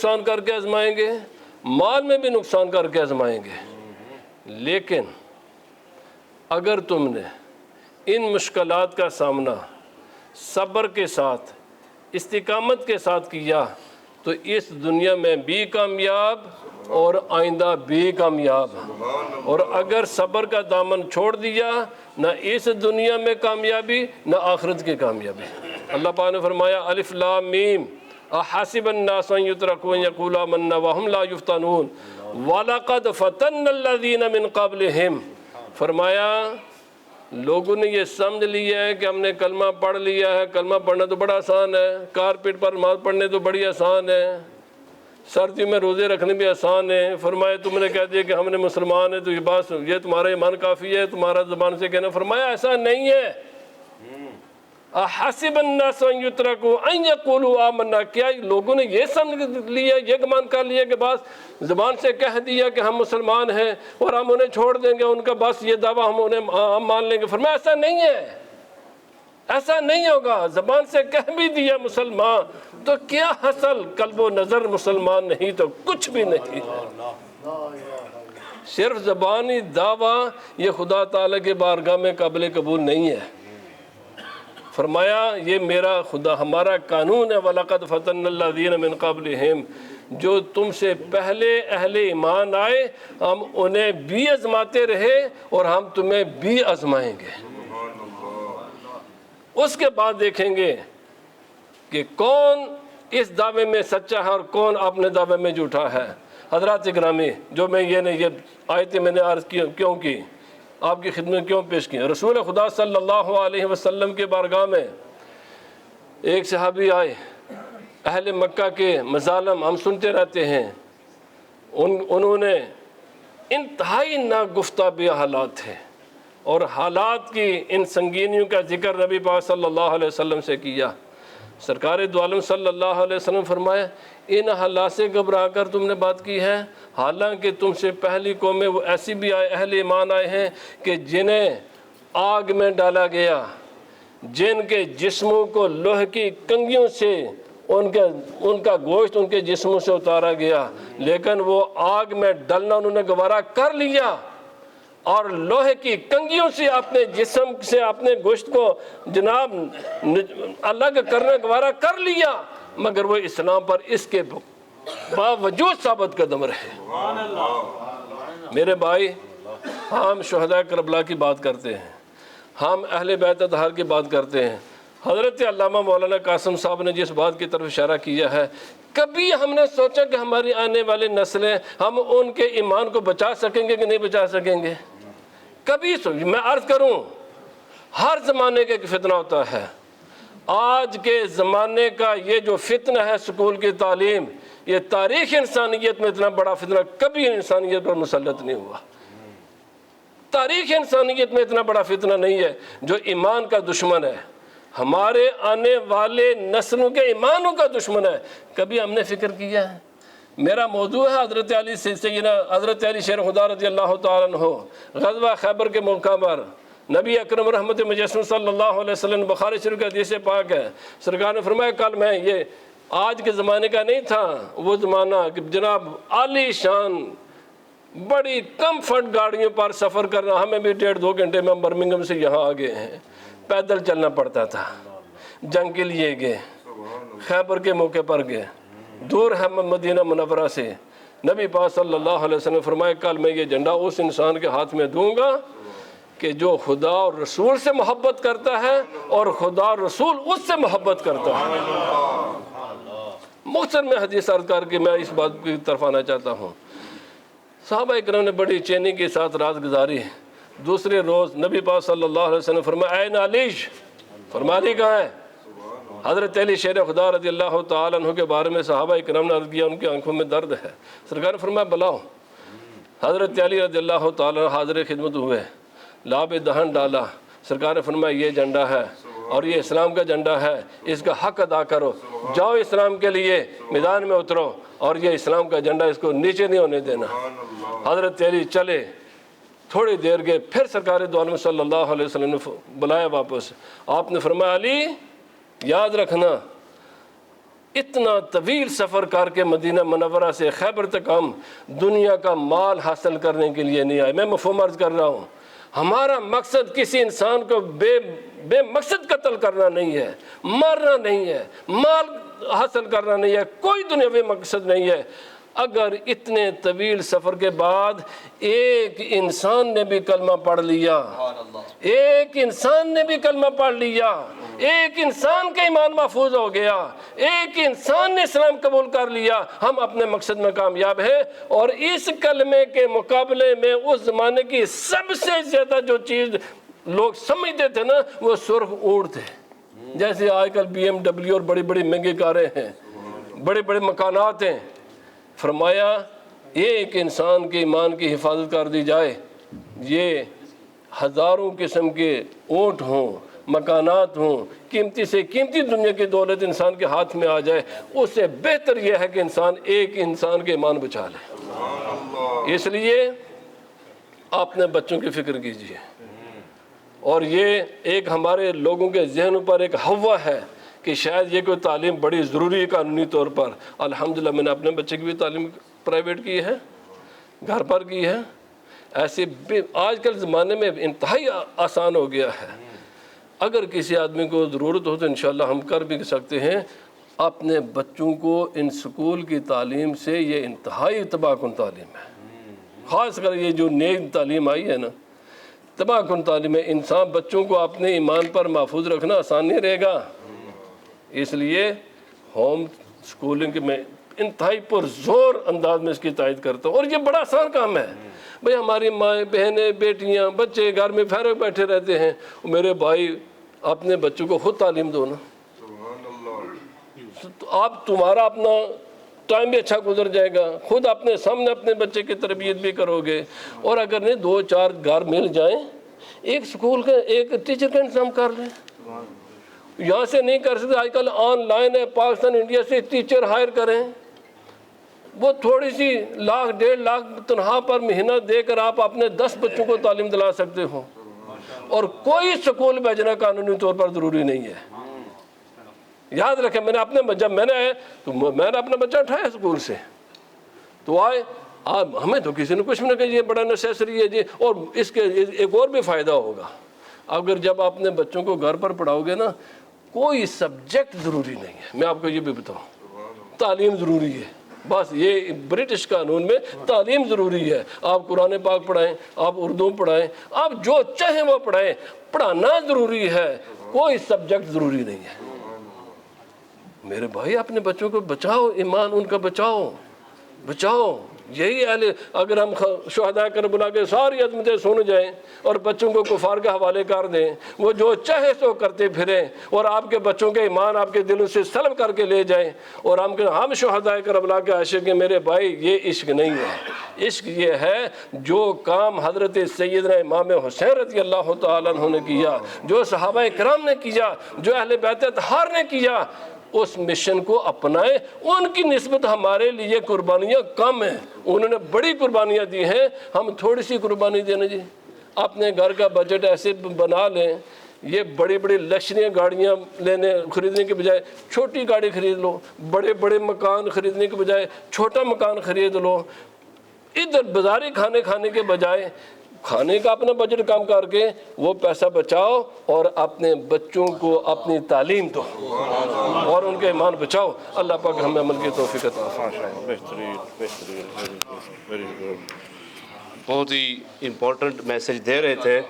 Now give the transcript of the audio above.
نقصان کر کے آزمائیں گے، مال میں بھی نقصان کر کے آزمائیں گے، لیکن اگر تم نے ان مشکلات کا سامنا صبر کے ساتھ، استقامت کے ساتھ کیا تو اس دنیا میں بھی کامیاب اور آئندہ بھی کامیاب۔ اور اگر صبر کا دامن چھوڑ دیا، نہ اس دنیا میں کامیابی نہ آخرت کی کامیابی۔ اللہ پاک نے فرمایا الف لام میم احسب الناس ان یترکوا ان یقولوا آمنا وهم لا یفتنون وَلَقَدْ فَتَنَّ الَّذِينَ مِن قَبْلِهِمْ، فرمایا لوگوں نے یہ سمجھ لیا ہے کہ ہم نے کلمہ پڑھ لیا ہے، کلمہ پڑھنا تو بڑا آسان ہے، کارپیٹ پر نماز پڑھنے تو بڑی آسان ہے، سردی میں روزے رکھنے بھی آسان ہے۔ فرمایا تم نے کہہ دیا کہ ہم نے مسلمان ہیں تو یہ بات، یہ تمہارا ایمان کافی ہے، تمہارا زبان سے کہنا۔ فرمایا ایسا نہیں ہے۔ احسب الناس ان یترکوا ان یقولوا آمنا، کیا لوگوں نے یہ سمجھ لیا، یہ گمان کر لیا کہ بس زبان سے کہہ دیا کہ ہم مسلمان ہیں اور ہم انہیں چھوڑ دیں گے، ان کا بس یہ دعویٰ ہم مان لیں گے۔ فرمایا ایسا نہیں ہے، ایسا نہیں ہوگا۔ زبان سے کہہ بھی دیا مسلمان تو کیا حاصل، قلب و نظر مسلمان نہیں تو کچھ بھی نہیں۔ صرف زبانی دعویٰ یہ خدا تعالیٰ کے بارگاہ میں قابل قبول نہیں ہے۔ فرمایا یہ میرا خدا، ہمارا قانون ہے وَلَقَدْ فَتَنَّ الَّذِينَ مِن قَبْلِهِمْ، جو تم سے پہلے اہل ایمان آئے ہم انہیں بھی آزماتے رہے اور ہم تمہیں بھی آزمائیں گے۔ اس کے بعد دیکھیں گے کہ کون اس دعوے میں سچا ہے اور کون اپنے دعوے میں جھوٹا ہے۔ حضرات گرامی، جو میں یہ آیتیں میں نے عرض کیوں کی، آپ کی خدمت کیوں پیش کی؟ رسول خدا صلی اللہ علیہ وسلم کے بارگاہ میں ایک صحابی آئے، اہل مکہ کے مظالم ہم سنتے رہتے ہیں، انہوں نے انتہائی ناگفتہ حالات تھے اور حالات کی ان سنگینیوں کا ذکر نبی پاک صلی اللہ علیہ وسلم سے کیا۔ سرکار دو عالم صلی اللہ علیہ وسلم فرمایا ان حالات سے گھبرا کر تم نے بات کی ہے، حالانکہ تم سے پہلی قومیں وہ ایسی بھی آئے، اہل ایمان آئے ہیں کہ جنہیں آگ میں ڈالا گیا، جن کے جسموں کو لوہے کی کنگھیوں سے ان کا گوشت ان کے جسموں سے اتارا گیا، لیکن وہ آگ میں ڈلنا انہوں نے گوارا کر لیا اور لوہے کی کنگھیوں سے اپنے جسم سے اپنے گوشت کو جناب الگ کرنا گوارا کر لیا، مگر وہ اسلام پر اس کے باوجود ثابت قدم رہے۔ میرے بھائی، ہم شہداء کربلا کی بات کرتے ہیں، ہم اہل بیت اطہار کی بات کرتے ہیں۔ حضرت علامہ مولانا قاسم صاحب نے جس بات کی طرف اشارہ کیا ہے، کبھی ہم نے سوچا کہ ہماری آنے والی نسلیں ہم ان کے ایمان کو بچا سکیں گے کہ نہیں بچا سکیں گے؟ کبھی میں عرض کروں، ہر زمانے کا ایک فتنہ ہوتا ہے۔ آج کے زمانے کا یہ جو فتنہ ہے سکول کی تعلیم، یہ تاریخ انسانیت میں اتنا بڑا فتنہ کبھی انسانیت پر مسلط نہیں ہوا۔ تاریخ انسانیت میں اتنا بڑا فتنہ نہیں ہے جو ایمان کا دشمن ہے، ہمارے آنے والے نسلوں کے ایمانوں کا دشمن ہے۔ کبھی ہم نے فکر کیا ہے؟ میرا موضوع ہے حضرت علی سیدنا حضرت علی شیر خدا رضی اللہ تعالیٰ عنہ، غزوہ خیبر کے موقع پر نبی اکرم رحمت مجسم صلی اللہ علیہ وسلم، بخاری شریف کا حدیث پاک ہے، سرکار نے فرمایا کل میں یہ آج کے زمانے کا نہیں تھا، وہ زمانہ کہ جناب عالی شان بڑی کمفرٹ گاڑیوں پر سفر کرنا، ہمیں بھی 1.5-2 گھنٹے میں برمنگھم سے یہاں آ گئے ہیں، پیدل چلنا پڑتا تھا، جنگ کے لیے گئے، خیبر کے موقع پر گئے، دور ہے مدینہ منورہ سے۔ نبی پاک صلی اللہ علیہ وسلم نے فرمایا کل میں یہ جھنڈا اس انسان کے ہاتھ میں دوں گا کہ جو خدا اور رسول سے محبت کرتا ہے اور خدا اور رسول اس سے محبت کرتا ہے۔ مختصر میں حدیث عرض کر کے میں اس بات کی طرف آنا چاہتا ہوں۔ صحابہ اکرام نے بڑی چینی کے ساتھ رات گزاری۔ دوسرے روز نبی پاک صلی اللہ علیہ وسلم فرمایا اے علیش، فرمایا علی کہاں ہے؟ حضرت علی شیر خدا رضی اللہ تعالیٰ عنہ کے بارے میں صحابہ اکرام نے عرض کیا ان کی آنکھوں میں درد ہے۔ سرکار نے فرمایا بلاؤ۔ حضرت علی رضی اللہ تعالیٰ عنہ حاضر خدمت ہوئے، لاب دہن ڈالا، سرکار نے فرمایا یہ جھنڈا ہے اور یہ اسلام کا جھنڈا ہے، اس کا حق ادا کرو، جاؤ اسلام کے لیے میدان میں اترو اور یہ اسلام کا جھنڈا اس کو نیچے نہیں ہونے دینا۔ حضرت علی چلے، تھوڑی دیر گئے، پھر سرکار دو عالم صلی اللہ علیہ وسلم نے بلایا واپس۔ آپ نے فرمایا علی یاد رکھنا اتنا طویل سفر کر کے مدینہ منورہ سے خیبر تک ہم دنیا کا مال حاصل کرنے کے لیے نہیں آئے. میں مفہوم عرض کر رہا ہوں، ہمارا مقصد کسی انسان کو بے مقصد قتل کرنا نہیں ہے، مارنا نہیں ہے، مال حاصل کرنا نہیں ہے، کوئی دنیاوی مقصد نہیں ہے. اگر اتنے طویل سفر کے بعد ایک انسان نے بھی کلمہ پڑھ لیا، ایک انسان نے بھی کلمہ پڑھ لیا، ایک انسان کا ایمان محفوظ ہو گیا، ایک انسان نے اسلام قبول کر لیا، ہم اپنے مقصد میں کامیاب ہیں. اور اس کلمے کے مقابلے میں اس زمانے کی سب سے زیادہ جو چیز لوگ سمجھتے تھے نا، وہ سرخ اونٹ تھے. جیسے آج کل BMW اور بڑی بڑی مہنگی کاریں ہیں، بڑے بڑے مکانات ہیں. فرمایا ایک انسان کے ایمان کی حفاظت کر دی جائے، یہ ہزاروں قسم کے اونٹ ہوں، مکانات ہوں، قیمتی سے قیمتی دنیا کی دولت انسان کے ہاتھ میں آ جائے، اس سے بہتر یہ ہے کہ انسان ایک انسان کے ایمان بچا لے. اس لیے اپنے بچوں کی فکر کیجیے. اور یہ ایک ہمارے لوگوں کے ذہنوں پر ایک ہوا ہے کہ شاید یہ کوئی تعلیم بڑی ضروری ہے قانونی طور پر. الحمدللہ میں نے اپنے بچے کی بھی تعلیم پرائیویٹ کی ہے، گھر پر کی ہے. ایسے آج کل زمانے میں انتہائی آسان ہو گیا ہے. اگر کسی آدمی کو ضرورت ہو تو انشاءاللہ ہم کر بھی سکتے ہیں. اپنے بچوں کو ان سکول کی تعلیم سے، یہ انتہائی تباہ کن تعلیم ہے. خاص کر یہ جو نئی تعلیم آئی ہے نا، تباہ کن تعلیم ہے. انسان بچوں کو اپنے ایمان پر محفوظ رکھنا آسان نہیں رہے گا. اس لیے ہوم سکولنگ میں انتہائی پرزور انداز میں اس کی تائید کرتا ہوں. اور یہ بڑا آسان کام ہے. بھئی ہماری مائیں، بہنیں، بیٹیاں، بچے گھر میں فارغ بیٹھے رہتے ہیں. میرے بھائی اپنے بچوں کو خود تعلیم دو نا. تو آپ تمہارا اپنا ٹائم بھی اچھا گزر جائے گا، خود اپنے سامنے اپنے بچے کی تربیت بھی کرو گے. اور اگر نہیں 2-4 گھر مل جائیں، ایک سکول کا ایک ٹیچر کا انتظام کر لیں. یہاں سے نہیں کر سکتے، آج کل آن لائن ہے، پاکستان انڈیا سے ٹیچر ہائر کریں. وہ تھوڑی سی 1,00,000-1.5 لاکھ تنخواہ پر مہینہ دے کر آپ اپنے 10 بچوں کو تعلیم دلا سکتے ہو. اور کوئی سکول بھیجنا قانونی طور پر ضروری نہیں ہے. یاد رکھیں، جب میں نے اپنا بچہ اٹھایا سکول سے تو آئے. ہمیں تو کسی نے کچھ بھی نہ کہا یہ بڑا نیسیسری ہے جی. اور اس کے ایک اور بھی فائدہ ہوگا، اگر جب آپ اپنے بچوں کو گھر پر پڑھاؤ گے نا، کوئی سبجیکٹ ضروری نہیں ہے. میں آپ کو یہ بھی بتاؤں، تعلیم ضروری ہے. بس یہ برٹش قانون میں تعلیم ضروری ہے. آپ قرآن پاک پڑھائیں، آپ اردو پڑھائیں، آپ جو چاہیں وہ پڑھائیں. پڑھانا ضروری ہے، کوئی سبجیکٹ ضروری نہیں ہے. میرے بھائی اپنے بچوں کو بچاؤ، ایمان ان کا بچاؤ. یہی اگر ہم شہداء کربلا کے ساری عظمتیں سن جائیں اور بچوں کو کفار کے حوالے کر دیں، وہ جو چاہے سو کرتے پھریں، اور آپ کے بچوں کے ایمان آپ کے دلوں سے سلب کر کے لے جائیں، اور ہم شہداء کربلا کے عاشق ہیں. میرے بھائی یہ عشق نہیں ہے. عشق یہ ہے جو کام حضرت سیدنا امام حسین رضی اللہ تعالیٰ عنہ نے کیا، جو صحابہ کرام نے کیا، جو اہل بیت اطہار نے کیا، اس مشن کو اپنائیں. ان کی نسبت ہمارے لیے قربانیاں کم ہیں. انہوں نے بڑی قربانیاں دی ہیں، ہم تھوڑی سی قربانی دینا جی. اپنے گھر کا بجٹ ایسے بنا لیں، یہ بڑی بڑی لگژری گاڑیاں خریدنے کے بجائے چھوٹی گاڑی خرید لو. بڑے بڑے مکان خریدنے کے بجائے چھوٹا مکان خرید لو. ادھر بازاری کھانے کے بجائے کھانے کا اپنا بجٹ کم کر کے وہ پیسہ بچاؤ اور اپنے بچوں کو اپنی تعلیم دو اور ان کے ایمان بچاؤ. اللہ پاک ہمیں عمل کی توفیق عطا فرمائے. بہت ہی امپورٹنٹ میسج دے رہے تھے.